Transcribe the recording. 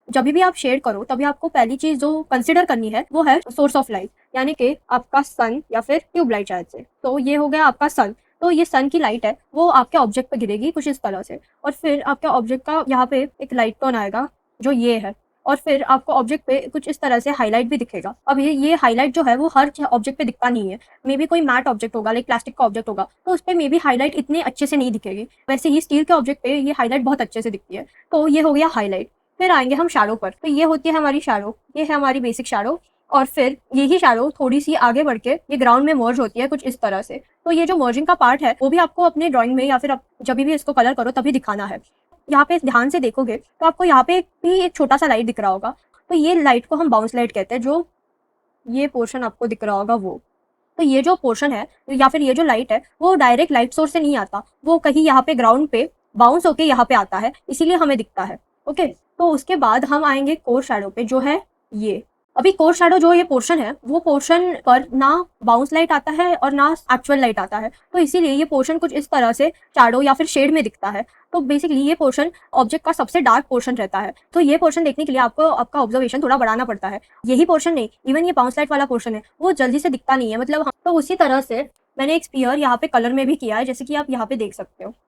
जब भी आप शेड करो तभी आपको पहली चीज जो कंसिडर करनी है वो है सोर्स ऑफ लाइट, यानी कि आपका सन या फिर ट्यूबलाइट शायद से। तो ये हो गया आपका सन। तो ये सन की लाइट है वो आपके ऑब्जेक्ट पे गिरेगी कुछ इस तरह से, और फिर आपके ऑब्जेक्ट का यहाँ पे एक लाइट टोन आएगा जो ये है, और फिर आपको ऑब्जेक्ट पे कुछ इस तरह से हाईलाइट भी दिखेगा। अब ये हाईलाइट जो है वो हर ऑब्जेक्ट पे दिखता नहीं है। मे बी कोई मैट ऑब्जेक्ट होगा, लाइक प्लास्टिक का ऑब्जेक्ट होगा, तो उस पर मे बी हाईलाइट इतने अच्छे से नहीं दिखेगी। वैसे ही स्टील के ऑब्जेक्ट पे ये हाईलाइट बहुत अच्छे से दिखती है। तो ये हो गया हाईलाइट। फिर आएंगे हम शैडो पर। तो ये होती है हमारी शैडो, ये है हमारी बेसिक शैडो। और फिर यही शैडो थोड़ी सी आगे बढ़ के ये ग्राउंड में मर्ज होती है कुछ इस तरह से। तो ये जो मर्जिंग का पार्ट है वो भी आपको अपने ड्राइंग में या फिर आप जब भी इसको कलर करो तभी दिखाना है। यहाँ पे ध्यान से देखोगे तो आपको यहाँ पे भी एक छोटा सा लाइट दिख रहा होगा। तो ये लाइट को हम बाउंस लाइट कहते हैं। जो ये पोर्शन आपको दिख रहा होगा वो, तो ये जो पोर्शन है या फिर ये जो लाइट है वो डायरेक्ट लाइट सोर्स से नहीं आता, वो कहीं यहाँ पे ग्राउंड पे बाउंस होके यहाँ पे आता है, इसीलिए हमें दिखता है। ओके, तो उसके बाद हम आएंगे कोर शैडो पे जो है ये। अभी कोर शैडो जो ये पोर्शन है वो पोर्शन पर ना बाउंस लाइट आता है और ना एक्चुअल लाइट आता है, तो इसीलिए ये पोर्शन कुछ इस तरह से शैडो या फिर शेड में दिखता है। तो बेसिकली ये पोर्शन ऑब्जेक्ट का सबसे डार्क पोर्शन रहता है। तो ये पोर्शन देखने के लिए आपको आपका ऑब्जर्वेशन थोड़ा बढ़ाना पड़ता है। यही पोर्शन नहीं, इवन ये बाउंस लाइट वाला पोर्शन है वो जल्दी से दिखता नहीं है, मतलब तो उसी तरह से मैंने एक स्पीयर यहाँ पे कलर में भी किया है, जैसे कि आप यहाँ पे देख सकते हो।